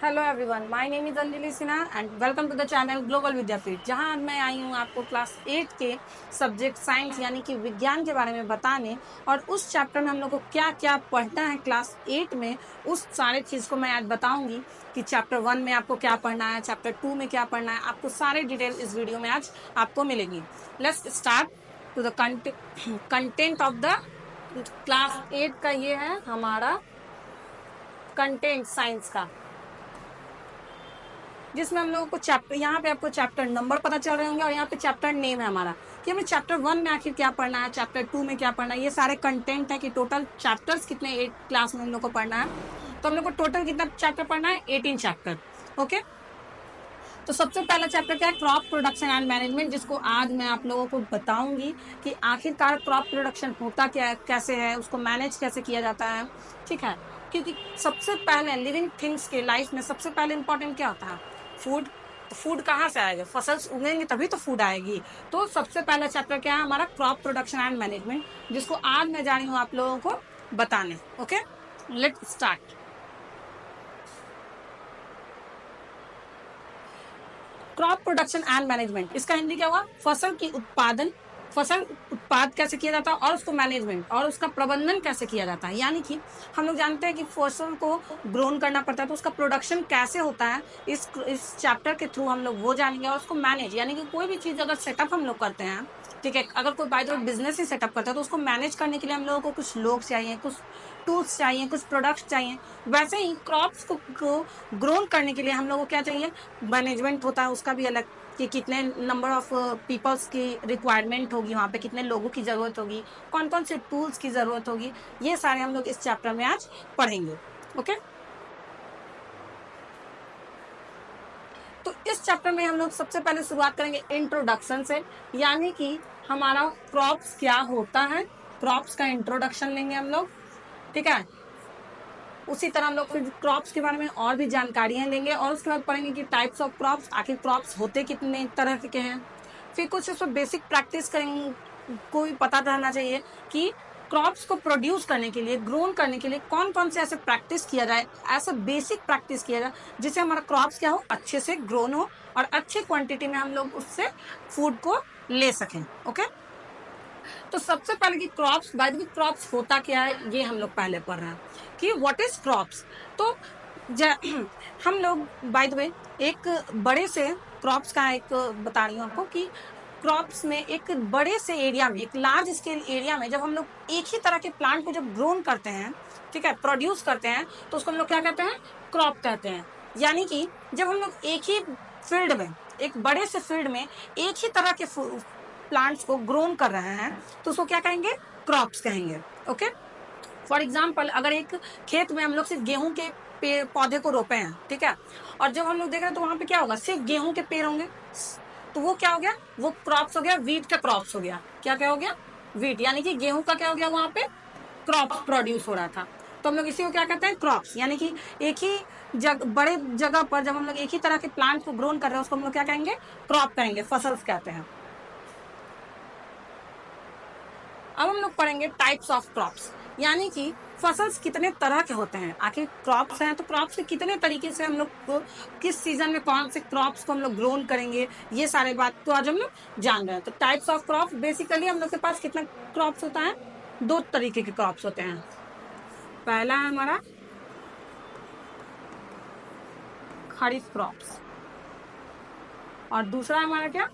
Hello everyone, my name is Anjali Sinha and welcome to the channel Global Vidyapeeth, जहां आज मैं आई हूं आपको क्लास 8 के सब्जेक्ट साइंस यानी कि विज्ञान के बारे में बताने। और उस चैप्टर में हम लोग को क्या क्या पढ़ना है क्लास 8 में, उस सारे चीज़ को मैं आज बताऊंगी कि चैप्टर 1 में आपको क्या पढ़ना है, चैप्टर 2 में क्या पढ़ना है। आपको सारे डिटेल इस वीडियो में आज आपको मिलेगी। Let's start to the content of the class 8 का। ये है हमारा कंटेंट साइंस का, जिसमें हम लोगों को चैप्टर, यहाँ पे आपको चैप्टर नंबर पता चल रहे होंगे और यहाँ पे चैप्टर नेम है हमारा कि हमें चैप्टर 1 में आखिर क्या पढ़ना है, चैप्टर 2 में क्या पढ़ना है। ये सारे कंटेंट है कि टोटल चैप्टर्स कितने 8 क्लास में हम लोग को पढ़ना है। तो हम लोग को टोटल कितना चैप्टर पढ़ना है? 18 चैप्टर। ओके, तो सबसे पहला चैप्टर क्या है? क्रॉप प्रोडक्शन एंड मैनेजमेंट, जिसको आज मैं आप लोगों को बताऊंगी कि आखिरकार क्रॉप प्रोडक्शन होता क्या है, कैसे है, उसको मैनेज कैसे किया जाता है। ठीक है, क्योंकि सबसे पहले लिविंग थिंग्स के लाइफ में सबसे पहले इंपॉर्टेंट क्या होता है? फूड। तो फूड कहाँ से आएगा? फसल उगेंगे तभी तो फूड आएगी। तो सबसे पहला चैप्टर क्या है हमारा? क्रॉप प्रोडक्शन एंड मैनेजमेंट, जिसको आज मैं जा रही हूँ आप लोगों को बताने। Okay, let's start. Crop production and management, इसका हिंदी क्या हुआ? फसल की उत्पादन, फसल उत्पाद कैसे किया जाता है और उसको मैनेजमेंट और उसका प्रबंधन कैसे किया जाता है। यानी कि हम लोग जानते हैं कि फसल को ग्रोन करना पड़ता है, तो उसका प्रोडक्शन कैसे होता है, इस चैप्टर के थ्रू हम लोग वो जानेंगे। और उसको मैनेज, यानी कि कोई भी चीज़ अगर सेटअप हम लोग करते हैं, ठीक है, अगर कोई by the way business he setup करता है तो उसको मैनेज करने के लिए हम लोगों को कुछ लोग चाहिए, कुछ टूल्स चाहिए, कुछ प्रोडक्ट्स चाहिए। वैसे ही क्रॉप्स को ग्रोन करने के लिए हम लोगों को क्या चाहिए? मैनेजमेंट होता है, उसका भी अलग, कि कितने नंबर ऑफ पीपल्स की रिक्वायरमेंट होगी, वहाँ पे कितने लोगों की ज़रूरत होगी, कौन कौन से टूल्स की ज़रूरत होगी। ये सारे हम लोग इस चैप्टर में आज पढ़ेंगे। ओके, तो इस चैप्टर में हम लोग सबसे पहले शुरुआत करेंगे इंट्रोडक्शन से, यानी कि हमारा क्रॉप्स क्या होता है, क्रॉप्स का इंट्रोडक्शन लेंगे हम लोग। ठीक है, उसी तरह हम लोग फिर क्रॉप्स के बारे में और भी जानकारियां लेंगे और उसके बाद पढ़ेंगे कि टाइप्स ऑफ क्रॉप्स, आखिर क्रॉप्स होते कितने तरह के हैं। फिर कुछ उसमें बेसिक प्रैक्टिस करेंगे, को भी पता रहना चाहिए कि क्रॉप्स को प्रोड्यूस करने के लिए, ग्रोन करने के लिए कौन कौन से ऐसे प्रैक्टिस किया जाए, ऐसा बेसिक प्रैक्टिस किया जाए जिससे हमारा क्रॉप्स क्या हो, अच्छे से ग्रोन हो और अच्छे क्वांटिटी में हम लोग उससे फूड को ले सकें। ओके, तो सबसे पहले कि crops, by the way crops होता क्या है ये हम लोग पहले पढ़ रहे हैं कि व्हाट इज क्रॉप्स। तो हम लोग बाय द वे एक बड़े से क्रॉप्स का एक बता रही हूँ आपको कि क्रॉप्स में एक बड़े से एरिया में, एक लार्ज स्केल एरिया में जब हम लोग एक ही तरह के प्लांट को जब ग्रोन करते हैं, ठीक है, प्रोड्यूस करते हैं, तो उसको हम लोग क्या कहते हैं? क्रॉप कहते हैं। यानी कि जब हम लोग एक ही फील्ड में, एक बड़े से फील्ड में एक ही तरह के प्लांट्स को ग्रोन कर रहे हैं तो उसको क्या कहेंगे? क्रॉप्स कहेंगे। ओके, फॉर एग्जाम्पल अगर एक खेत में हम लोग सिर्फ गेहूं के पेड़ पौधे को रोपे हैं, ठीक है, और जब हम लोग देख रहे हैं तो वहां पे क्या होगा? सिर्फ गेहूं के पेड़ होंगे, तो वो क्या हो गया? वो क्रॉप्स हो गया, वीट का क्रॉप्स हो गया। क्या क्या हो गया? वीट, यानी कि गेहूं का क्या हो गया? वहां पे क्रॉप्स प्रोड्यूस हो रहा था। तो हम लोग इसी को क्या कहते हैं? क्रॉप्स। यानी कि एक ही बड़े जगह पर जब हम लोग एक ही तरह के प्लांट को ग्रोन कर रहे हैं उसको हम लोग क्या कहेंगे? क्रॉप कहेंगे, फसल कहते हैं। अब हम लोग पढ़ेंगे टाइप्स ऑफ क्रॉप्स, यानी कि फसल्स कितने तरह के होते हैं। आखिर क्रॉप्स हैं तो क्रॉप्स के कितने तरीके से हम लोग को, किस सीजन में कौन से क्रॉप्स को हम लोग ग्रोन करेंगे, ये सारे बात तो आज हम लोग जान रहे हैं। तो टाइप्स ऑफ क्रॉप्स, बेसिकली हम लोग के पास कितना क्रॉप्स होता है? दो तरीके के क्रॉप्स होते हैं। पहला है हमारा खरीफ क्रॉप्स और दूसरा है हमारा क्या?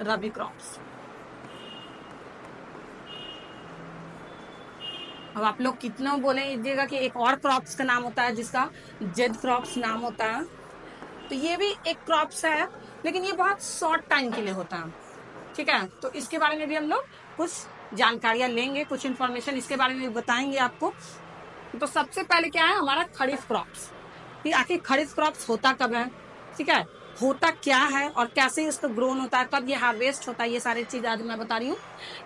रबी क्रॉप्स। अब आप लोग कितना बोलेंगे कि एक और क्रॉप्स का नाम होता है जिसका जेड क्रॉप्स नाम होता है, तो ये भी एक क्रॉप्स है, लेकिन ये बहुत शॉर्ट टाइम के लिए होता है। ठीक है, तो इसके बारे में भी हम लोग कुछ जानकारियां लेंगे, कुछ इंफॉर्मेशन इसके बारे में बताएंगे आपको। तो सबसे पहले क्या है हमारा? खरीफ क्रॉप्स। कि आखिर खरीफ क्रॉप्स होता कब है, ठीक है, होता क्या है और कैसे इसका ग्रोन होता है, कब ये हार्वेस्ट होता है, ये सारी चीज आज मैं बता रही हूँ।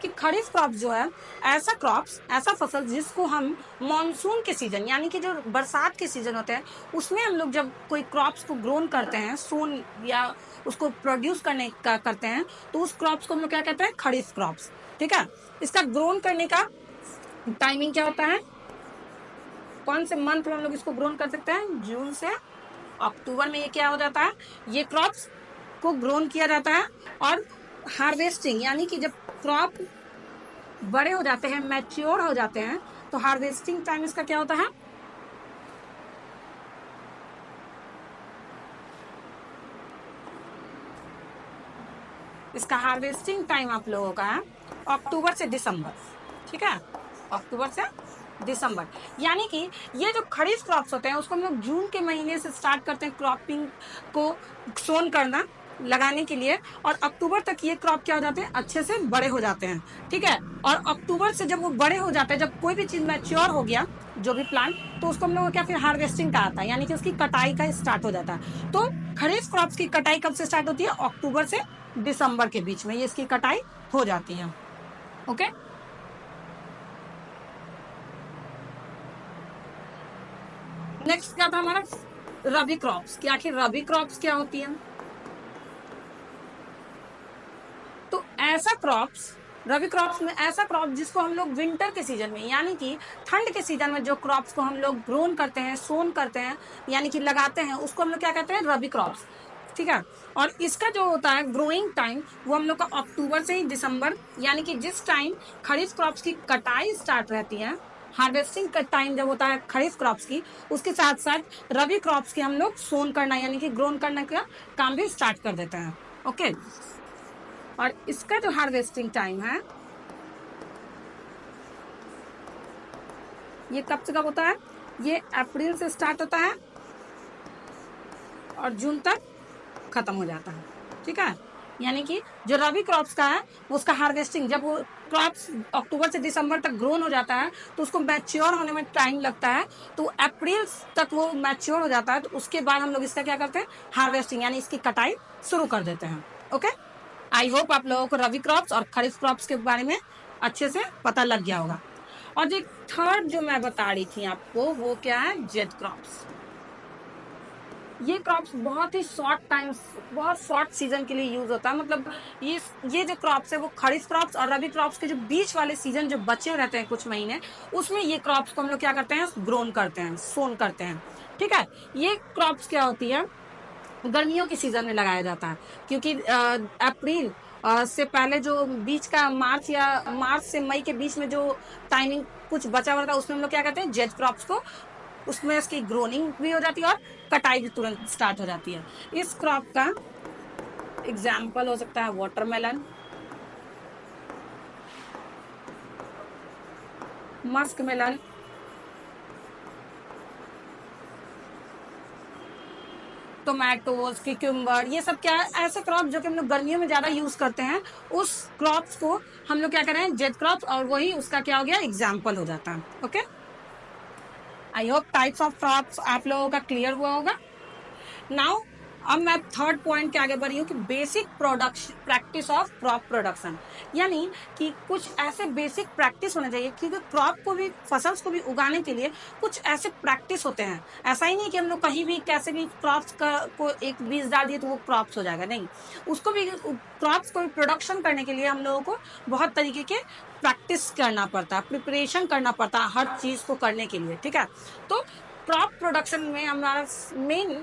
कि खरीफ क्रॉप्स जो है ऐसा क्रॉप्स, ऐसा फसल जिसको हम मानसून के सीजन, यानी कि जो बरसात के सीजन होते हैं उसमें हम लोग जब कोई क्रॉप्स को ग्रोन करते हैं, सोन या उसको प्रोड्यूस करने का करते हैं, तो उस क्रॉप्स को हम लोग क्या कहते हैं? खरीफ क्रॉप्स। ठीक है, इसका ग्रोन करने का टाइमिंग क्या होता है? कौन से मंथ में हम लोग इसको ग्रोन कर सकते हैं? जून से अक्टूबर में ये क्या हो जाता है, ये क्रॉप्स को ग्रोन किया जाता है। और हार्वेस्टिंग यानी कि जब क्रॉप बड़े हो जाते हैं, मैच्योर हो जाते हैं, तो हार्वेस्टिंग टाइम इसका क्या होता है, इसका हार्वेस्टिंग टाइम आप लोगों का है अक्टूबर से दिसंबर। ठीक है, अक्टूबर से दिसंबर। यानी कि ये जो खरीफ क्रॉप्स होते हैं उसको हम लोग जून के महीने से स्टार्ट करते हैं क्रॉपिंग को सोन करना लगाने के लिए, और अक्टूबर तक ये क्रॉप क्या हो जाते हैं, अच्छे से बड़े हो जाते हैं। ठीक है, और अक्टूबर से जब वो बड़े हो जाते हैं, जब कोई भी चीज मैच्योर हो गया, जो भी प्लांट, तो उसको हम लोग क्या फिर हार्वेस्टिंग का आता है, यानी कि उसकी कटाई का स्टार्ट हो जाता है। तो खरीफ क्रॉप्स की कटाई कब से स्टार्ट होती है, अक्टूबर से दिसंबर के बीच में ये इसकी कटाई हो जाती है। ओके, नेक्स्ट क्या था हमारा, रबी क्रॉप्स कि आखिर रबी क्रॉप्स क्या होती है। तो ऐसा क्रॉप्स, रबी क्रॉप्स में ऐसा क्रॉप जिसको हम लोग विंटर के सीजन में, यानी कि ठंड के सीजन में जो क्रॉप्स को हम लोग ग्रोन करते हैं, सोन करते हैं, यानी कि लगाते हैं, उसको हम लोग क्या कहते हैं, रबी क्रॉप्स। ठीक है, और इसका जो होता है ग्रोइंग टाइम, वो हम लोग का अक्टूबर से ही दिसंबर, यानी कि जिस टाइम खरीफ क्रॉप्स की कटाई स्टार्ट रहती है, हार्वेस्टिंग का टाइम जब होता है खरीफ क्रॉप्स की, उसके साथ साथ रबी क्रॉप्स की हम लोग सोन करना यानी कि ग्रोन करने का काम भी स्टार्ट कर देते हैं। ओके, और इसका जो हार्वेस्टिंग टाइम है ये कब से कब होता है, ये अप्रैल से स्टार्ट होता है और जून तक खत्म हो जाता है। ठीक है, यानी कि जो रबी क्रॉप्स का है उसका हार्वेस्टिंग, जब वो क्रॉप्स अक्टूबर से दिसंबर तक ग्रोन हो जाता है तो उसको मैच्योर होने में टाइम लगता है, तो अप्रैल तक वो मैच्योर हो जाता है, तो उसके बाद हम लोग इसका क्या करते हैं, हार्वेस्टिंग यानी इसकी कटाई शुरू कर देते हैं। ओके, आई होप आप लोगों को रबी क्रॉप्स और खरीफ क्रॉप्स के बारे में अच्छे से पता लग गया होगा। और जो थर्ड जो मैं बता रही थी आपको, वो क्या है, जेड क्रॉप्स। ये क्रॉप्स बहुत ही शॉर्ट टाइम, बहुत शॉर्ट सीजन के लिए यूज होता है। मतलब ये जो क्रॉप्स है वो खरीफ क्रॉप्स और रबी क्रॉप्स के जो बीच वाले सीजन जो बचे रहते हैं कुछ महीने, उसमें ये क्रॉप्स को हम लोग क्या करते हैं, ग्रोन करते हैं, सोन करते हैं। ठीक है, ये क्रॉप्स क्या होती है, गर्मियों के सीजन में लगाया जाता है, क्योंकि अप्रैल से पहले जो बीच का मार्च से मई के बीच में जो टाइमिंग कुछ बचा हुआ था, उसमें हम लोग क्या करते हैं, जेड क्रॉप्स को, उसमें इसकी ग्रोनिंग भी हो जाती है और कटाई भी तुरंत स्टार्ट हो जाती है। इस क्रॉप का एग्जाम्पल हो सकता है watermelon, musk melon, tomatoes, cucumber, ये सब क्या है, ऐसे क्रॉप जो कि हम लोग गर्मियों में ज्यादा यूज करते हैं, उस क्रॉप्स को हम लोग क्या करें, जेड क्रॉप्स, और वही उसका क्या हो गया, एग्जाम्पल हो जाता है। Okay, I hope types of crops आप लोगों का क्लियर हुआ होगा। नाउ अब मैं थर्ड पॉइंट के आगे बढ़ रही हूँ कि basic production practice of crop production, यानी कि कुछ ऐसे बेसिक प्रैक्टिस होने चाहिए, क्योंकि क्रॉप को भी, फसल्स को भी उगाने के लिए कुछ ऐसे प्रैक्टिस होते हैं। ऐसा ही नहीं कि हम लोग कहीं भी कैसे भी क्रॉप्स को एक बीज डाल दिए तो वो क्रॉप्स हो जाएगा, नहीं, उसको भी, क्रॉप्स को भी प्रोडक्शन करने के लिए हम लोगों को बहुत तरीके के प्रैक्टिस करना पड़ता है, प्रिपरेशन करना पड़ता है हर चीज को करने के लिए। ठीक है, तो क्रॉप प्रोडक्शन में हमारा मेन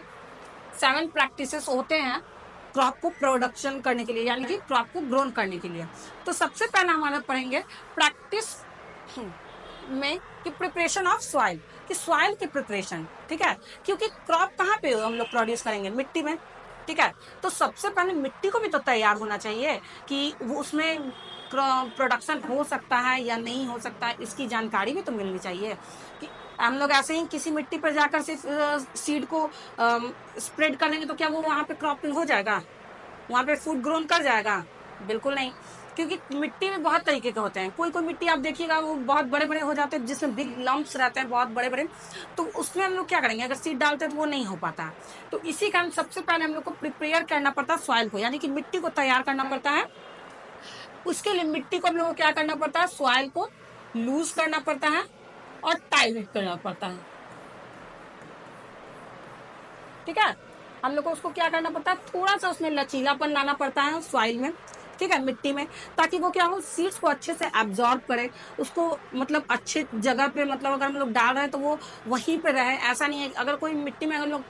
7 प्रैक्टिसेस होते हैं क्रॉप को प्रोडक्शन करने के लिए, यानी कि क्रॉप को ग्रोन करने के लिए। तो सबसे पहला हमारा पढ़ेंगे प्रैक्टिस में कि प्रिपरेशन ऑफ सॉइल, कि सॉइल की प्रिपरेशन। ठीक है, क्योंकि क्रॉप कहाँ पे हम लोग प्रोड्यूस करेंगे, मिट्टी में। ठीक है, तो सबसे पहले मिट्टी को भी तो तैयार होना चाहिए कि वो उसमें प्रोडक्शन हो सकता है या नहीं हो सकता है, इसकी जानकारी भी तो मिलनी चाहिए। कि हम लोग ऐसे ही किसी मिट्टी पर जाकर सिर्फ सीड को स्प्रेड कर लेंगे तो क्या वो वहां पे क्रॉपिंग हो जाएगा, वहां पे फूड ग्रोन कर जाएगा, बिल्कुल नहीं। क्योंकि मिट्टी में बहुत तरीके के होते हैं, कोई कोई मिट्टी आप देखिएगा वो बहुत बड़े बड़े हो जाते हैं, जिसमें बिग लम्प्स रहते हैं बहुत बड़े बड़े, तो उसमें हम लोग क्या करेंगे, अगर सीड डालते हैं तो वो नहीं हो पाता। तो इसी कारण सबसे पहले हम लोग को प्रिपेयर करना पड़ता है सॉइल को, यानी कि मिट्टी को तैयार करना पड़ता है। उसके लिए मिट्टी को हम लोग को क्या करना पड़ता है, सॉइल को लूज करना पड़ता है और टाइट करना पड़ता है। ठीक है, हम लोग को उसको क्या करना पड़ता है, थोड़ा सा उसमें लचीलापन लाना पड़ता है सॉइल में, ठीक है, मिट्टी में, ताकि वो क्या हो, सीड्स को अच्छे से एब्जॉर्ब करे, उसको मतलब अच्छे जगह पे, मतलब अगर हम लोग डाल रहे हैं तो वो वहीं पे रहे। ऐसा नहीं है अगर कोई मिट्टी में अगर लोग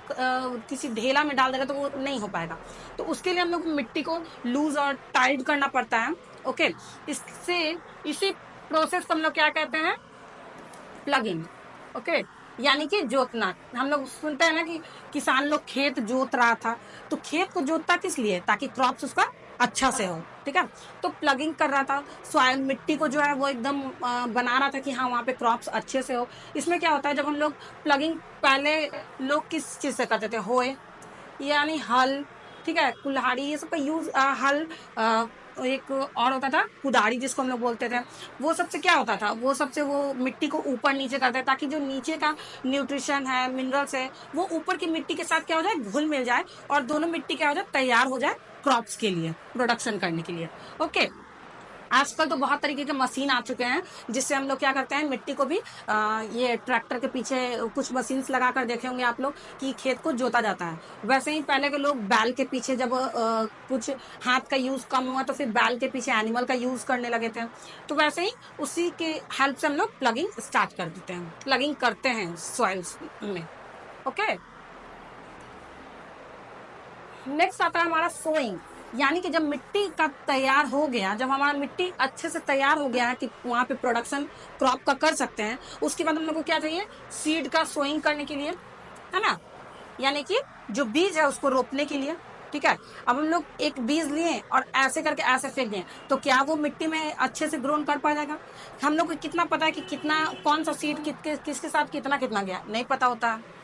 किसी ढेला में डाल देगा तो वो नहीं हो पाएगा। तो उसके लिए हम लोग मिट्टी को लूज और टाइट करना पड़ता है। ओके, इससे इसी प्रोसेस को हम लोग क्या कहते हैं, प्लगिंग। ओके, यानी कि जोतना। हम लोग सुनते हैं ना कि किसान लोग खेत जोत रहा था, तो खेत को जोतता किस लिए, ताकि क्रॉप्स उसका अच्छा से हो। ठीक है, तो प्लगिंग कर रहा था, सॉइल मिट्टी को जो है वो एकदम बना रहा था कि हाँ वहाँ पे क्रॉप्स अच्छे से हो। इसमें क्या होता है, जब हम लोग प्लगिंग, पहले लोग किस चीज से करते थे, होए यानी हल, ठीक है, कुल्हाड़ी, ये सब का यूज, हल, एक और होता था कुदारी जिसको हम लोग बोलते थे। वो सबसे क्या होता था, वो सबसे वो मिट्टी को ऊपर नीचे करते हैं, ताकि जो नीचे का न्यूट्रिशन है, मिनरल्स है, वो ऊपर की मिट्टी के साथ क्या हो जाए, घुल मिल जाए, और दोनों मिट्टी क्या हो जाए, तैयार हो जाए क्रॉप्स के लिए, प्रोडक्शन करने के लिए। ओके, आजकल तो बहुत तरीके के मशीन आ चुके हैं, जिससे हम लोग क्या करते हैं, मिट्टी को भी ये ट्रैक्टर के पीछे कुछ मशीन लगाकर देखे होंगे आप लोग कि खेत को जोता जाता है। वैसे ही पहले के लोग बैल के पीछे, जब कुछ हाथ का यूज कम हुआ तो फिर बैल के पीछे एनिमल का यूज करने लगे थे। तो वैसे ही उसी के हेल्प से हम लोग प्लगिंग स्टार्ट कर देते हैं, प्लगिंग करते हैं सॉइल्स में। ओके, नेक्स्ट आता है हमारा सोइंग, यानी कि जब मिट्टी का तैयार हो गया, जब हमारा मिट्टी अच्छे से तैयार हो गया है कि वहां पे प्रोडक्शन क्रॉप का कर सकते हैं, उसके बाद हम लोग को क्या चाहिए, सीड का सोइंग करने के लिए, है ना, यानी कि जो बीज है उसको रोपने के लिए। ठीक है, अब हम लोग एक बीज लिए और ऐसे करके ऐसे फेंक दिए, तो क्या वो मिट्टी में अच्छे से ग्रोन कर पाएगा? हम लोग को कितना पता है कि कितना, कौन सा सीड किसके साथ कितना कितना गया, नहीं पता होता है।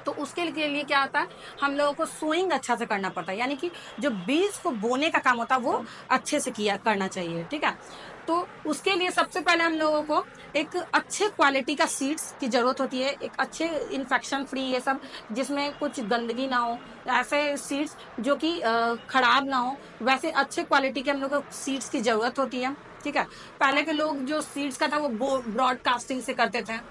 तो उसके लिए क्या होता है, हम लोगों को सोइंग अच्छा से करना पड़ता है, यानी कि जो बीज को बोने का काम होता है वो अच्छे से किया करना चाहिए। ठीक है, तो उसके लिए सबसे पहले हम लोगों को एक अच्छे क्वालिटी का सीड्स की जरूरत होती है, एक अच्छे इन्फेक्शन फ्री, ये सब जिसमें कुछ गंदगी ना हो, ऐसे सीड्स जो कि खराब ना हो, वैसे अच्छे क्वालिटी के हम लोग को सीड्स की जरूरत होती है। ठीक है, पहले के लोग जो सीड्स का था वो ब्रॉडकास्टिंग से करते थे।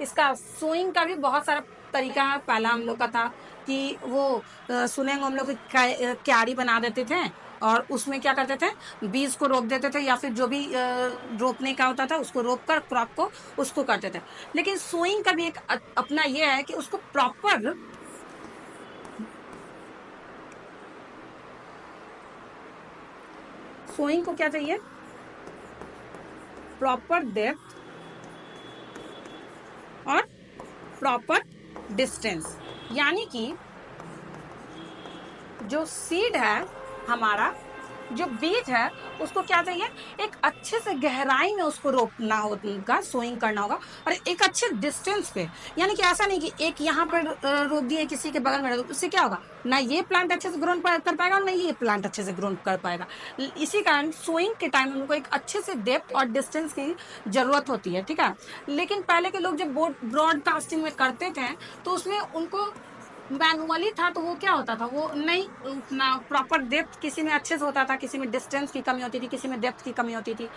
इसका सोइंग का भी बहुत सारा तरीका है। पहला हम लोग का था कि वो सुने हम लोग क्यारी बना देते थे, और उसमें क्या करते थे, बीज को रोप देते थे, या फिर जो भी रोपने का होता था उसको रोप कर क्रॉप को उसको करते थे। लेकिन सोइंग का भी एक अपना ये है कि उसको प्रॉपर, सोइंग को क्या चाहिए, प्रॉपर डेप्थ और प्रॉपर डिस्टेंस, यानी कि जो सीड है हमारा, जो बीज है, उसको क्या चाहिए, एक अच्छे से गहराई में उसको रोपना होगा, सोइंग करना होगा, और एक अच्छे डिस्टेंस पे। यानी कि ऐसा नहीं कि एक यहाँ पर रोप दिए किसी के बगल में, उससे क्या होगा, ना ये प्लांट अच्छे से ग्रोन कर पाएगा और ना ये प्लांट अच्छे से ग्रोन कर पाएगा। इसी कारण सोइंग के टाइम उनको एक अच्छे से डेप्थ और डिस्टेंस की जरूरत होती है। ठीक है, लेकिन पहले के लोग जब ब्रॉडकास्टिंग में करते थे तो उसमें उनको मैनुअली था, तो वो क्या होता था, वो नहीं उतना प्रॉपर डेप्थ, किसी में अच्छे से होता था, किसी में डिस्टेंस की कमी होती थी, किसी में डेप्थ की कमी होती थी।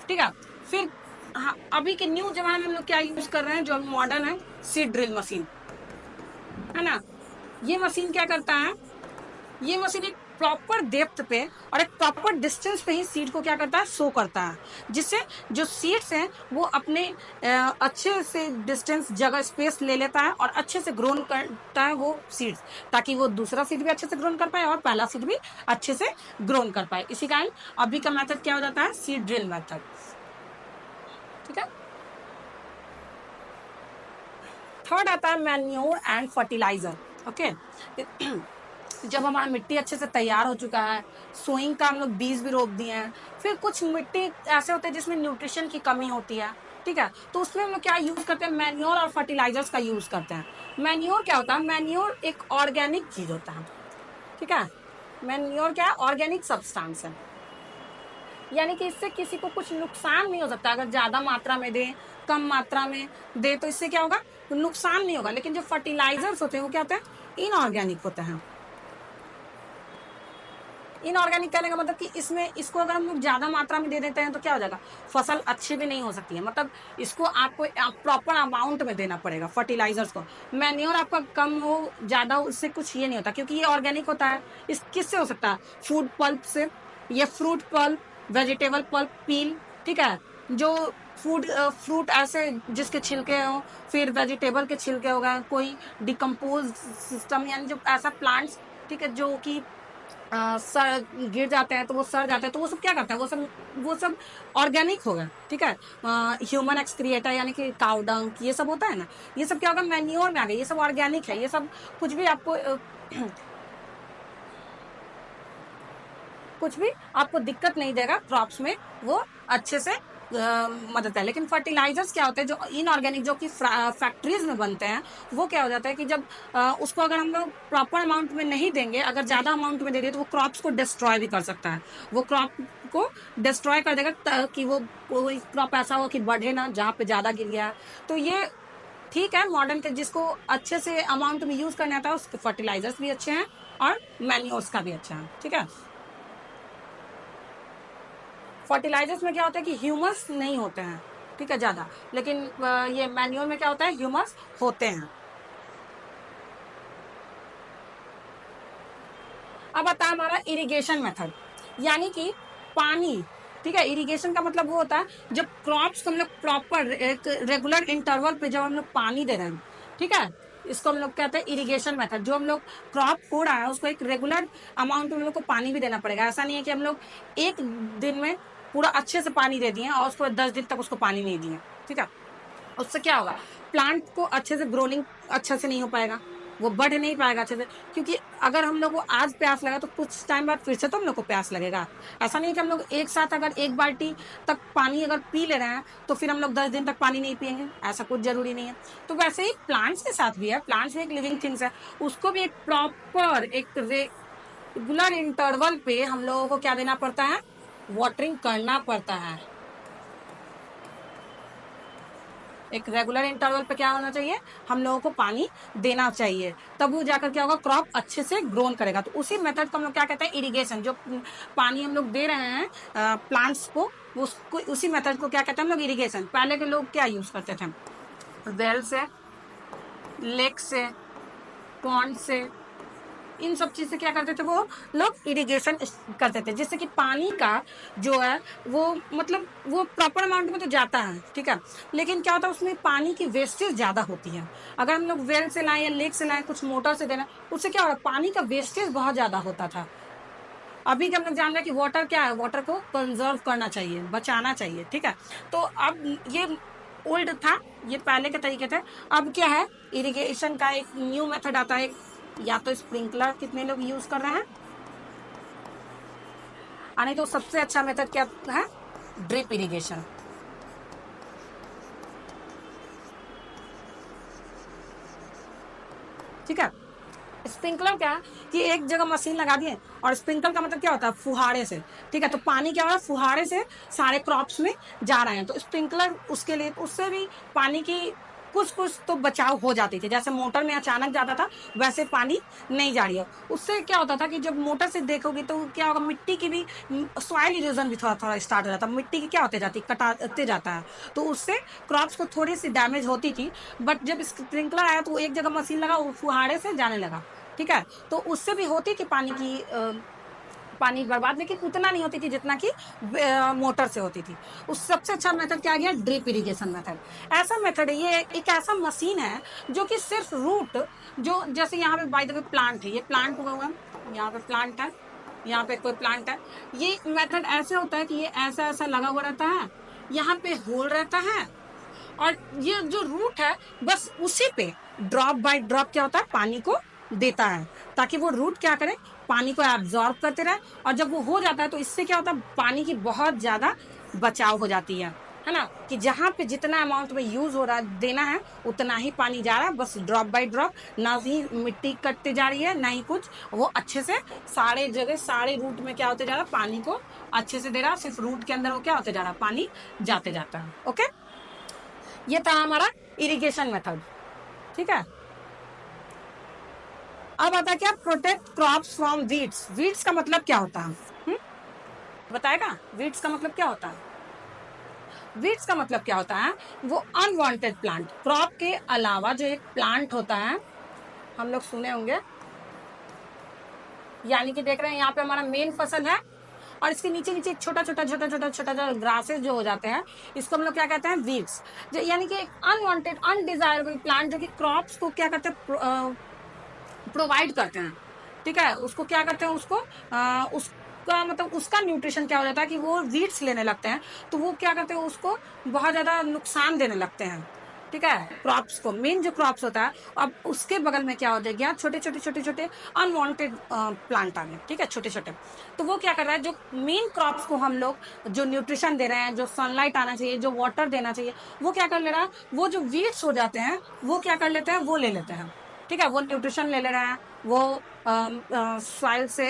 ठीक है, फिर हाँ, अभी के न्यू जमाने में हम लोग क्या यूज कर रहे हैं, जो मॉडर्न है, सीड ड्रिल मशीन, है ना। ये मशीन क्या करता है, ये मशीन एक प्रॉपर डेप्थ पे और एक प्रॉपर डिस्टेंस पे ही सीड को क्या करता है, सो करता है, जिससे जो सीड्स हैं वो अपने अच्छे से डिस्टेंस, जगह, स्पेस ले लेता है और अच्छे से ग्रोन करता है वो सीड्स, ताकि वो दूसरा सीड भी अच्छे से ग्रोन कर पाए और पहला सीड भी अच्छे से ग्रोन कर पाए। इसी कारण अभी का मेथड क्या हो जाता है, सीड ड्रिल मेथड। ठीक है, थर्ड आता है मैन्योर एंड फर्टिलाइजर। ओके, जब हमारा मिट्टी अच्छे से तैयार हो चुका है, सोइंग का हम लोग बीज भी रोप दिए हैं, फिर कुछ मिट्टी ऐसे होते हैं जिसमें न्यूट्रिशन की कमी होती है। ठीक है, तो उसमें हम लोग क्या यूज करते हैं, मैन्योर और फर्टिलाइजर्स का यूज करते हैं। मैन्योर क्या होता है, मैन्योर एक ऑर्गेनिक चीज होता है। ठीक है, मैन्योर क्या है, ऑर्गेनिक सब्सटेंस है, यानी कि इससे किसी को कुछ नुकसान नहीं हो सकता। अगर ज्यादा मात्रा में दे, कम मात्रा में दे, तो इससे क्या होगा, नुकसान नहीं होगा। लेकिन जो फर्टिलाइजर्स होते हैं वो क्या होते हैं, इनऑर्गेनिक होते हैं। इनऑर्गेनिक कहने का मतलब कि इसमें इसको अगर हम लोग ज्यादा मात्रा में दे देते हैं तो क्या हो जाएगा, फसल अच्छी भी नहीं हो सकती है। मतलब इसको आपको प्रॉपर अमाउंट में देना पड़ेगा फर्टिलाइजर्स को। मैन्योर आपका कम हो ज्यादा हो उससे कुछ ये नहीं होता, क्योंकि ये ऑर्गेनिक होता है। इस किससे हो सकता है, फूड पल्प से, ये फ्रूट पल्प, वेजिटेबल पल्प, पील, ठीक है, जो फ्रूट ऐसे जिसके छिलके हो, फिर वेजिटेबल के छिलके हो गए, कोई डिकम्पोज सिस्टम, यानी जो ऐसा प्लांट्स, ठीक है, जो कि सड़ गिर जाते हैं तो वो सड़ जाते हैं, तो वो सब क्या करता है, वो सब ऑर्गेनिक होगा, ठीक है। ह्यूमन एक्सक्रिएटर यानी कि काउ डंग, ये सब होता है ना, ये सब क्या होगा, मैन्योर में आ गया, ये सब ऑर्गेनिक है। ये सब कुछ भी आपको कुछ भी आपको दिक्कत नहीं देगा क्रॉप्स में, वो अच्छे से मदद है। लेकिन फर्टिलाइजर्स क्या होते हैं जो इनऑर्गेनिक, जो कि फैक्ट्रीज में बनते हैं, वो क्या हो जाता है कि जब उसको अगर हम लोग प्रॉपर अमाउंट में नहीं देंगे, अगर ज्यादा अमाउंट में दे दिए तो वो क्रॉप्स को डिस्ट्रॉय भी कर सकता है। वो क्रॉप को डिस्ट्रॉय कर देगा कि वो कोई क्रॉप ऐसा हो कि बढ़े ना, जहाँ पे ज्यादा गिर गया। तो ये ठीक है, मॉडर्न के जिसको अच्छे से अमाउंट में यूज करना आता है उसके फर्टिलाइजर्स भी अच्छे हैं और मैन्योर्स का भी अच्छा है, ठीक है। फर्टिलाइजर्स में क्या होता है कि ह्यूमस नहीं होते हैं, ठीक है, ज्यादा। लेकिन ये मैन्योर में क्या होता है, ह्यूमस होते हैं। अब आता है हमारा इरिगेशन मेथड, यानी कि पानी, ठीक है। इरिगेशन का मतलब वो होता है जब क्रॉप्स को हम लोग प्रॉपर एक रेगुलर इंटरवल पे जब हम लोग पानी दे रहे हैं, ठीक है, इसको हम लोग कहते हैं इरिगेशन मेथड। जो हम लोग क्रॉप हो रहा है उसको एक रेगुलर अमाउंट में हम लोग को पानी भी देना पड़ेगा। ऐसा नहीं है कि हम लोग एक दिन में पूरा अच्छे से पानी दे दिए और उसको 10 दिन तक उसको पानी नहीं दिए, ठीक है। उससे क्या होगा, प्लांट को अच्छे से ग्रोनिंग अच्छे से नहीं हो पाएगा, वो बढ़ नहीं पाएगा अच्छे से। क्योंकि अगर हम लोग को आज प्यास लगा तो कुछ टाइम बाद फिर से तो हम लोग को प्यास लगेगा। ऐसा नहीं कि हम लोग एक साथ अगर एक बाल्टी तक पानी अगर पी ले रहे हैं तो फिर हम लोग 10 दिन तक पानी नहीं पियेंगे, ऐसा कुछ जरूरी नहीं है। तो वैसे ही प्लांट्स के साथ भी है, प्लांट्स भी एक लिविंग थिंग्स है, उसको भी एक प्रॉपर एक रेगुलर इंटरवल पे हम लोगों को क्या देना पड़ता है, वाटरिंग करना पड़ता है। एक रेगुलर इंटरवल पे क्या होना चाहिए, हम लोगों को पानी देना चाहिए, तब वो जाकर क्या होगा, क्रॉप अच्छे से ग्रोन करेगा। तो उसी मेथड को हम लोग क्या कहते हैं, इरिगेशन। जो पानी हम लोग दे रहे हैं प्लांट्स को, उसको उसी मेथड को क्या कहते हैं हम लोग, इरिगेशन। पहले के लोग क्या यूज करते थे, वेल से, लेक से, पॉन्ड से, इन सब चीज से क्या करते थे वो लोग, इरिगेशन करते थे, जिससे कि पानी का जो है वो मतलब वो प्रॉपर अमाउंट में तो जाता है, ठीक है। लेकिन क्या होता है उसमें पानी की वेस्टेज ज्यादा होती है। अगर हम लोग वेल से लाएं या लेक से लाएं, कुछ मोटर से देना, उससे क्या हो रहा है, पानी का वेस्टेज बहुत ज्यादा होता था। अभी के हम लोग जान रहे हैं कि वाटर क्या है, वाटर को कंजर्व करना चाहिए, बचाना चाहिए, ठीक है। तो अब ये ओल्ड था, ये पहले के तरीके थे। अब क्या है, इरिगेशन का एक न्यू मेथड आता है, या तो स्प्रिंकलर कितने लोग यूज कर रहे हैं, नहीं तो सबसे अच्छा मेथड क्या है, ड्रिप इरिगेशन, ठीक है। स्प्रिंकलर क्या है कि एक जगह मशीन लगा दिए, और स्प्रिंकल का मतलब क्या होता है, फुहारे से, ठीक है। तो पानी क्या हो रहा है, फुहारे से सारे क्रॉप्स में जा रहे हैं। तो स्प्रिंकलर उसके लिए, उससे भी पानी की कुछ कुछ तो बचाव हो जाती थी। जैसे मोटर में अचानक जाता था वैसे पानी नहीं जा रही है। उससे क्या होता था कि जब मोटर से देखोगे तो क्या होगा, मिट्टी की भी सॉइल इरोजन भी थोड़ा थोड़ा स्टार्ट हो जाता है, मिट्टी की क्या होते जाती, कटाते जाता है। तो उससे क्रॉप्स को थोड़ी सी डैमेज होती थी। बट जब स्प्रिंकलर आया तो एक जगह मशीन लगा, वो फुहारे से जाने लगा, ठीक है। तो उससे भी होती थी पानी की पानी बर्बाद, लेकिन उतना नहीं होती थी जितना कि मोटर से होती थी। उस सबसे अच्छा मेथड क्या गया, ड्रिप इरिगेशन मेथड। ऐसा मेथड है, ये एक ऐसा मशीन है जो कि सिर्फ रूट, जो जैसे यहाँ पे बाय द वे प्लांट है, ये प्लांट हुआ हुआ, यहाँ पे प्लांट है, यहाँ पे कोई प्लांट है। ये मेथड ऐसे होता है कि ये ऐसा ऐसा लगा हुआ रहता है, यहाँ पे होल रहता है, और ये जो रूट है बस उसी पे ड्रॉप बाय ड्रॉप क्या होता है, पानी को देता है, ताकि वो रूट क्या करे, पानी को एब्जॉर्ब करते रहे। और जब वो हो जाता है तो इससे क्या होता है, पानी की बहुत ज्यादा बचाव हो जाती है ना, कि जहां पे जितना अमाउंट में यूज हो रहा है देना है उतना ही पानी जा रहा है, बस ड्रॉप बाय ड्रॉप, ना ही मिट्टी कटते जा रही है ना ही कुछ, वो अच्छे से सारे जगह सारे रूट में क्या होते जा रहा है, पानी को अच्छे से दे रहा है। सिर्फ रूट के अंदर वो क्या होते जा रहा है, पानी जाते जाता है। ओके, ये था हमारा इरिगेशन मेथड, ठीक है। अब आता है क्या, protect crops from weeds. Weeds का मतलब क्या होता है, बताएगा वीड्स का मतलब क्या होता है? वीड्स का मतलब क्या होता है, वो अनवांटेड प्लांट, क्रॉप के अलावा जो एक प्लांट होता है, हम लोग सुने होंगे, यानी कि देख रहे हैं यहाँ पे हमारा मेन फसल है और इसके नीचे नीचे छोटा छोटा छोटा छोटा छोटा छोटा ग्रासेस जो हो जाते हैं, इसको हम लोग क्या कहते हैं, वीड्स। यानी कि एक अनवांटेड अनडिजायरेबल प्लांट जो कि क्रॉप्स को क्या करते हैं, प्रोवाइड करते हैं, ठीक है, उसको क्या करते हैं, उसका मतलब उसका न्यूट्रिशन क्या हो जाता है कि वो वीड्स लेने लगते हैं, तो वो क्या करते हैं, उसको बहुत ज्यादा नुकसान देने लगते हैं, ठीक है, क्रॉप्स को, मेन जो क्रॉप्स होता है। अब उसके बगल में क्या हो जाएगा, छोटे छोटे छोटे छोटे अनवांटेड प्लांट आ गए, ठीक है, छोटे छोटे। तो वो क्या कर रहा है, जो मेन क्रॉप्स को हम लोग जो न्यूट्रिशन दे रहे हैं, जो सनलाइट आना चाहिए, जो वाटर देना चाहिए, वो क्या कर ले रहा है, वो जो वीड्स हो जाते हैं वो क्या कर लेते हैं, वो ले लेते हैं, ठीक है, वो न्यूट्रिशन ले ले रहे हैं, वो सॉइल से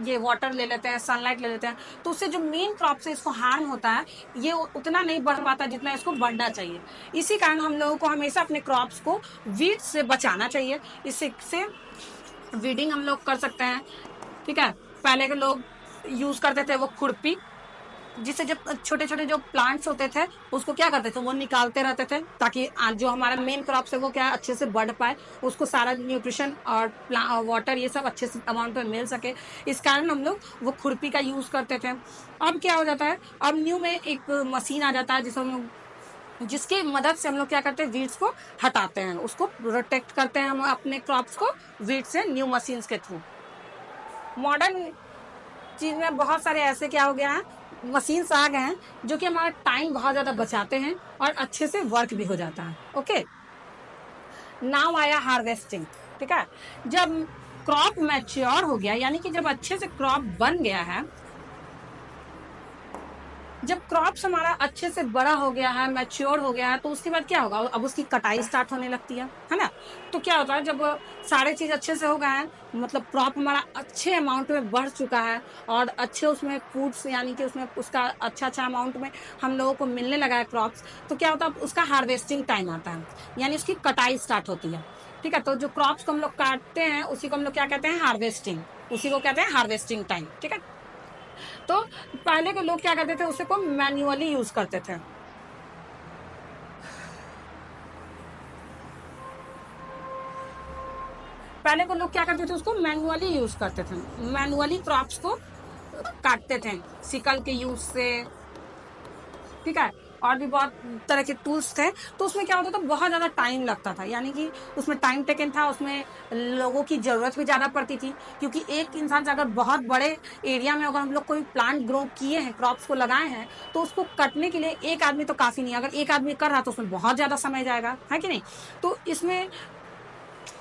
ये वाटर ले लेते हैं, सनलाइट ले लेते हैं, तो उससे जो मेन क्रॉप से इसको हार्म होता है, ये उतना नहीं बढ़ पाता जितना इसको बढ़ना चाहिए। इसी कारण हम लोगों को हमेशा अपने क्रॉप्स को वीड से बचाना चाहिए। इससे वीडिंग हम लोग कर सकते हैं, ठीक है। पहले के लोग यूज करते थे वो खुरपी, जिससे जब छोटे छोटे जो प्लांट्स होते थे उसको क्या करते थे, वो निकालते रहते थे, ताकि जो हमारा मेन क्रॉप है वो क्या अच्छे से बढ़ पाए, उसको सारा न्यूट्रिशन और वाटर ये सब अच्छे से अमाउंट में मिल सके। इस कारण हम लोग वो खुरपी का यूज करते थे। अब क्या हो जाता है, अब न्यू में एक मशीन आ जाता है जिसको हम लोग, जिसकी मदद से हम लोग क्या करते हैं, वीड्स को हटाते हैं, उसको प्रोटेक्ट करते हैं हम अपने क्रॉप्स को वीड से, न्यू मशीन्स के थ्रू। मॉडर्न चीज में बहुत सारे ऐसे क्या हो गया है, मशीन्स आ गए हैं जो कि हमारा टाइम बहुत ज्यादा बचाते हैं और अच्छे से वर्क भी हो जाता है। ओके, नाउ आया हार्वेस्टिंग, ठीक है। जब क्रॉप मैच्योर हो गया, यानी कि जब अच्छे से क्रॉप बन गया है, जब क्रॉप्स हमारा अच्छे से बड़ा हो गया है, मैच्योर हो गया है, तो उसके बाद क्या होगा, अब उसकी कटाई स्टार्ट होने लगती है ना। तो क्या होता है, जब सारे चीज अच्छे से हो गए हैं, मतलब क्रॉप हमारा अच्छे अमाउंट में बढ़ चुका है और अच्छे उसमें फूड्स, यानी कि उसमें उसका अच्छा अमाउंट में हम लोगों को मिलने लगा है क्रॉप्स, तो क्या होता है, उसका हार्वेस्टिंग टाइम आता है, यानी उसकी कटाई स्टार्ट होती है, ठीक है। तो जो क्रॉप्स को हम लोग काटते हैं उसी को हम लोग क्या कहते हैं, हार्वेस्टिंग, उसी को कहते हैं हार्वेस्टिंग टाइम, ठीक है। तो पहले के लोग क्या करते थे, उसे को मैन्युअली यूज करते थे। पहले को लोग क्या करते थे, उसको मैन्युअली यूज करते थे, मैन्युअली क्रॉप्स को काटते थे सिकल के यूज से, ठीक है। और भी बहुत तरह के टूल्स थे, तो उसमें क्या होता था, बहुत ज्यादा टाइम लगता था, यानी कि उसमें टाइम टेकन था, उसमें लोगों की जरूरत भी ज्यादा पड़ती थी, क्योंकि एक इंसान से अगर बहुत बड़े एरिया में अगर हम लोग कोई प्लांट ग्रो किए हैं, क्रॉप्स को लगाए हैं, तो उसको कटने के लिए एक आदमी तो काफी नहीं, अगर एक आदमी कर रहा तो उसमें बहुत ज्यादा समय जाएगा, है कि नहीं। तो इसमें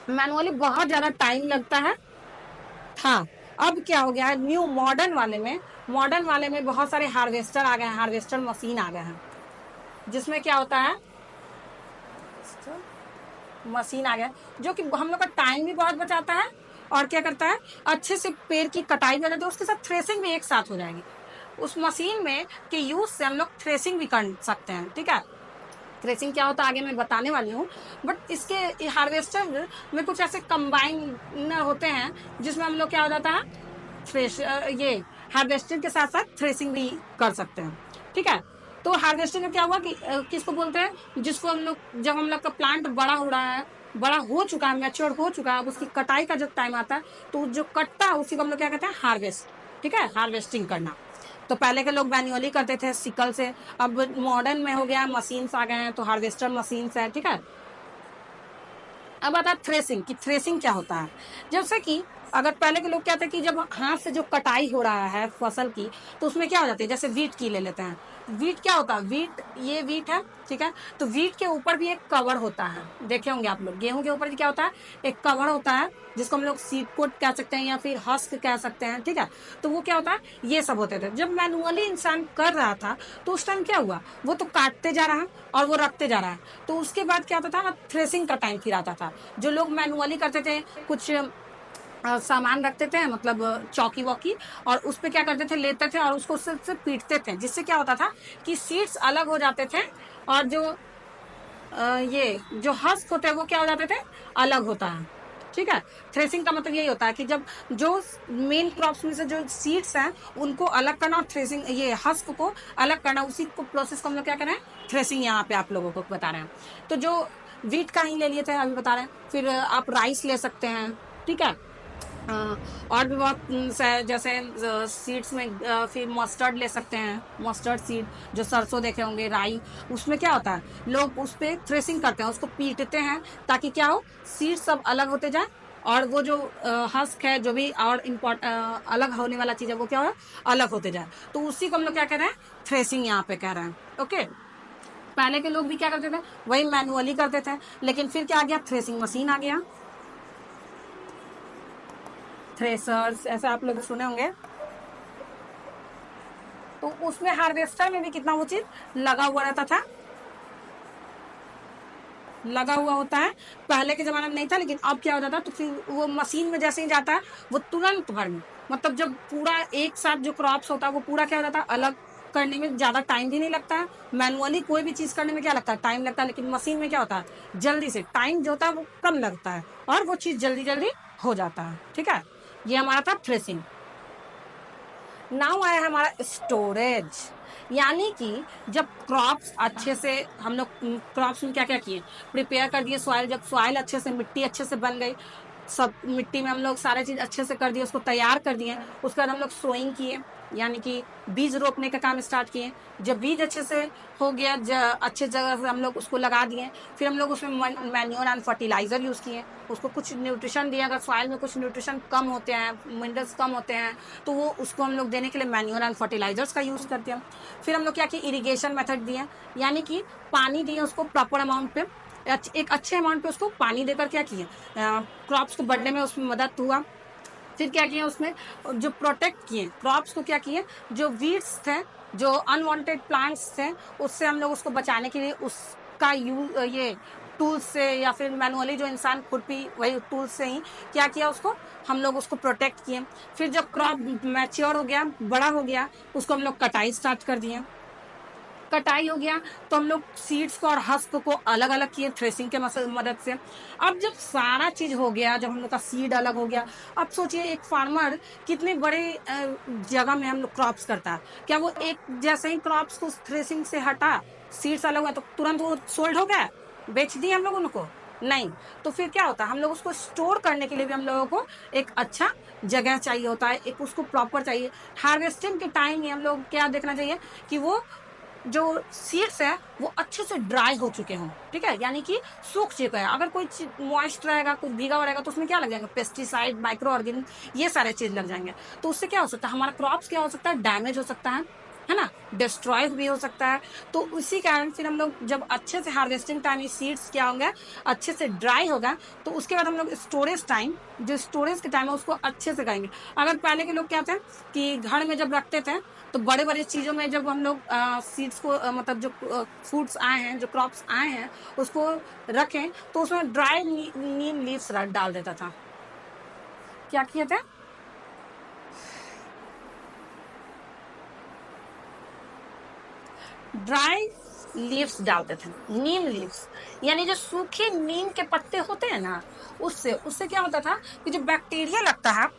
मैनुअली बहुत ज्यादा टाइम लगता है। हाँ, अब क्या हो गया है, न्यू मॉडर्न वाले में बहुत सारे हार्वेस्टर आ गए हैं, हार्वेस्टर मशीन आ गए हैं, जिसमें क्या होता है, मशीन आ गया जो कि हम लोग का टाइम भी बहुत बचाता है और क्या करता है, अच्छे से पेड़ की कटाई भी हो जाती है, उसके साथ थ्रेसिंग भी एक साथ हो जाएगी। उस मशीन में के यूज से हम लोग थ्रेसिंग भी कर सकते हैं, ठीक है। थ्रेसिंग क्या होता है आगे मैं बताने वाली हूँ, बट इसके हार्वेस्टर में कुछ ऐसे कंबाइनर होते हैं जिसमें हम लोग क्या हो जाता है, थ्रेश ये हार्वेस्टर के साथ साथ थ्रेसिंग भी कर सकते हैं, ठीक है। तो हार्वेस्टिंग में क्या हुआ कि किसको बोलते हैं, जिसको हम लोग, जब हम लोग का प्लांट बड़ा हो रहा है, बड़ा हो चुका है, मैच्योर हो चुका है, अब उसकी कटाई का जब टाइम आता है, तो जो कटता है उसी को हम लोग क्या कहते हैं, हार्वेस्ट, ठीक है, हार्वेस्टिंग करना। तो पहले के लोग मैन्युअली करते थे सिकल से, अब मॉडर्न में हो गया, मशीन्स आ गए हैं, तो हार्वेस्टर मशीन्स है, ठीक है। अब आता है थ्रेसिंग, कि थ्रेसिंग क्या होता है। जैसे कि अगर पहले के लोग क्या थे कि जब हाथ से जो कटाई हो रहा है फसल की, तो उसमें क्या हो जाती है, जैसे वीट की ले लेते हैं, वीट क्या होता है, वीट, ये वीट है, ठीक है। तो वीट के ऊपर भी एक कवर होता है, देखे होंगे आप लोग, गेहूं के ऊपर भी क्या होता है, एक कवर होता है, जिसको हम लोग सीड कोट कह सकते हैं या फिर हस्क कह सकते हैं, ठीक है। तो वो क्या होता है, ये सब होते थे। जब मैनुअली इंसान कर रहा था तो उस टाइम क्या हुआ, वो तो काटते जा रहा है और वो रखते जा रहा है, तो उसके बाद क्या होता था, थ्रेसिंग का टाइम फिर आता था। जो लोग मैनुअली करते थे, कुछ सामान रखते थे, मतलब चौकी वॉकी, और उस पे क्या करते थे, लेते थे और उसको उससे पीटते थे, जिससे क्या होता था कि सीड्स अलग हो जाते थे और जो ये जो हस्क होते हैं वो क्या हो जाते थे, अलग होता है, ठीक है। थ्रेसिंग का मतलब यही होता है कि जब जो मेन क्रॉप्स में से जो सीड्स हैं उनको अलग करना और थ्रेसिंग ये हस्क को अलग करना, उसी को प्रोसेस को हम लोग क्या कर रहे हैं, थ्रेसिंग यहाँ पे आप लोगों को बता रहे हैं। तो जो वीट का ही ले लिए थे अभी बता रहे हैं, फिर आप राइस ले सकते हैं, ठीक है। और भी बहुत जैसे सीड्स में फिर मस्टर्ड ले सकते हैं, मस्टर्ड सीड जो सरसों देखे होंगे, राई, उसमें क्या होता है लोग उस पर थ्रेसिंग करते हैं, उसको पीटते हैं ताकि क्या हो, सीड सब अलग होते जाए और वो जो हस्क है जो भी और अलग होने वाला चीज है वो क्या हो, अलग होते जाए। तो उसी को हम लोग क्या कह रहे हैं, थ्रेसिंग यहाँ पे कह रहे हैं। ओके। पहले के लोग भी क्या करते थे, वही मैनुअली करते थे, लेकिन फिर क्या आ गया, थ्रेसिंग मशीन आ गया, थ्रेसर्स ऐसा आप लोग सुने होंगे। तो उसमें हार्वेस्टर में भी कितना वो चीज लगा हुआ रहता था, लगा हुआ होता है। पहले के जमाने में नहीं था, लेकिन अब क्या होता था, तो फिर वो मशीन में जैसे ही जाता है वो तुरंत भर में, मतलब जब पूरा एक साथ जो क्रॉप्स होता है वो पूरा क्या हो जाता है, अलग करने में ज्यादा टाइम भी नहीं लगता है। मैनुअली कोई भी चीज करने में क्या लगता है, टाइम लगता है, लेकिन मशीन में क्या होता है, जल्दी से टाइम जो होता है वो कम लगता है और वो चीज जल्दी जल्दी हो जाता है। ठीक है, ये हमारा था थ्रेसिंग। नाउ आया हमारा स्टोरेज, यानी कि जब क्रॉप्स अच्छे से हम लोग क्रॉप्स में क्या क्या किए, प्रिपेयर कर दिए सॉइल, जब सॉइल अच्छे से, मिट्टी अच्छे से बन गई, सब मिट्टी में हम लोग सारे चीज अच्छे से कर दिए, उसको तैयार कर दिए, उसके बाद हम लोग सोइंग किए, यानी कि बीज रोपने का काम स्टार्ट किए। जब बीज अच्छे से हो गया, अच्छे जगह से हम लोग उसको लगा दिए, फिर हम लोग उसमें मैन्योर एंड फर्टिलाइजर यूज किए, उसको कुछ न्यूट्रिशन दिए। अगर सॉइल में कुछ न्यूट्रिशन कम होते हैं, मिनरल्स कम होते हैं, तो वो उसको हम लोग देने के लिए मैन्योर एंड फर्टिलाइजर्स का यूज करते हैं। फिर हम लोग क्या किए, इरिगेशन मेथड दिए, यानी कि पानी दिए उसको प्रॉपर अमाउंट पे, एक अच्छे अमाउंट पे उसको पानी देकर क्या किए, क्रॉप्स को बढ़ने में उसमें मदद हुआ। फिर क्या किया उसमें, जो प्रोटेक्ट किए क्रॉप्स को, क्या किए, जो वीड्स थे, जो अनवांटेड प्लांट्स थे, उससे हम लोग उसको बचाने के लिए उसका यूज ये टूल्स से या फिर मैनुअली जो इंसान खुरपी वही टूल्स से ही क्या किया, उसको हम लोग उसको प्रोटेक्ट किए। फिर जब क्रॉप मैच्योर हो गया, बड़ा हो गया, उसको हम लोग कटाई स्टार्ट कर दिए। कटाई हो गया तो हम लोग सीड्स को और हस्क को अलग अलग किए थ्रेसिंग के मदद से। अब जब सारा चीज हो गया, जब हम लोग का सीड अलग हो गया, अब सोचिए एक फार्मर कितने बड़े जगह में हम लोग क्रॉप्स करता है, क्या वो एक जैसे ही क्रॉप्स को थ्रेसिंग से हटा, सीड्स अलग हुआ तो तुरंत वो सोल्ड हो गया, बेच दिए हम लोग उनको, नहीं। तो फिर क्या होता है, हम लोग उसको स्टोर करने के लिए भी हम लोगों को एक अच्छा जगह चाहिए होता है, एक उसको प्रॉपर चाहिए। हार्वेस्टिंग के टाइम ही हम लोग क्या देखना चाहिए कि वो जो सीड्स है वो अच्छे से ड्राई हो चुके हों, ठीक है, यानी कि सूख चुके हैं। अगर कोई मॉइस्ट रहेगा, कुछ भीगा हुआ रहेगा, तो उसमें क्या लग जाएगा, पेस्टिसाइड, माइक्रो ऑर्गेनिज्म, ये सारे चीज लग जाएंगे। तो उससे क्या हो सकता है, हमारा क्रॉप्स क्या हो सकता है, डैमेज हो सकता है ना, डिस्ट्रॉय भी हो सकता है। तो उसी कारण फिर हम लोग जब अच्छे से हार्वेस्टिंग टाइम ये सीड्स क्या होंगे, अच्छे से ड्राई होगा, तो उसके बाद हम लोग स्टोरेज टाइम, जो स्टोरेज के टाइम है उसको अच्छे से करेंगे। अगर पहले के लोग क्या थे कि घर में जब रखते थे, तो बड़े बड़े चीजों में जब हम लोग सीड्स को मतलब जो फ्रूट्स आए हैं, जो क्रॉप्स आए हैं, उसको रखें, तो उसमें ड्राई नीम लीव्स डाल देता था। क्या किए थे, ड्राई लीव्स डालते थे, नीम लीव्स, यानी जो सूखे नीम के पत्ते होते हैं ना, उससे उससे क्या होता था कि जो बैक्टीरिया लगता है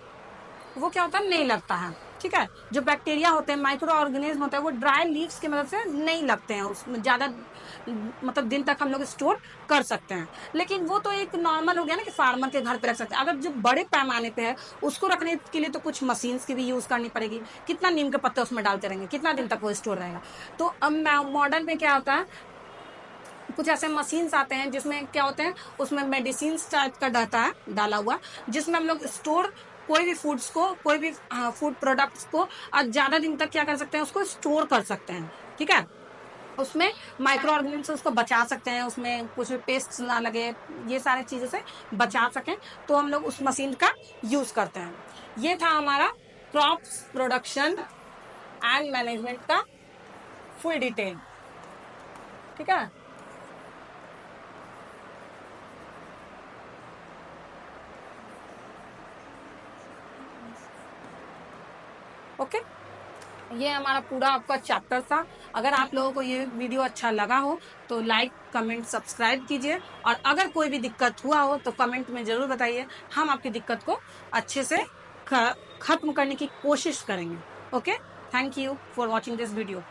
वो क्या होता है, नहीं लगता है। ठीक है, जो बैक्टीरिया होते हैं, माइक्रो ऑर्गेनिज्म होते हैं, वो ड्राई लीव्स की मदद से नहीं लगते हैं, उसमें ज्यादा मतलब दिन तक हम लोग स्टोर कर सकते हैं। लेकिन वो तो एक नॉर्मल हो गया ना कि फार्मर के घर पे रख सकते हैं। अगर जो बड़े पैमाने पे है उसको रखने के लिए तो कुछ मशीन्स की भी यूज करनी पड़ेगी। कितना नीम के पत्ते उसमें डालते रहेंगे, कितना दिन तक वो स्टोर रहेगा। तो अब मॉडर्न में क्या होता है, कुछ ऐसे मशीन्स आते हैं जिसमें क्या होते हैं, उसमें मेडिसिन टाइप का रहता है डाला हुआ, जिसमें हम लोग स्टोर कोई भी फूड्स को, कोई भी फूड प्रोडक्ट्स को ज्यादा दिन तक क्या कर सकते हैं, उसको स्टोर कर सकते हैं। ठीक है, उसमें माइक्रो ऑर्गेनिज्म से उसको बचा सकते हैं, उसमें कुछ भी पेस्ट ना लगे, ये सारी चीजों से बचा सकें, तो हम लोग उस मशीन का यूज करते हैं। ये था हमारा क्रॉप्स प्रोडक्शन एंड मैनेजमेंट का फुल डिटेल। ठीक है, ओके, ये हमारा पूरा आपका चैप्टर था। अगर आप लोगों को ये वीडियो अच्छा लगा हो तो लाइक कमेंट सब्सक्राइब कीजिए, और अगर कोई भी दिक्कत हुआ हो तो कमेंट में जरूर बताइए, हम आपकी दिक्कत को अच्छे से खत्म करने की कोशिश करेंगे। Okay, thank you for watching this video.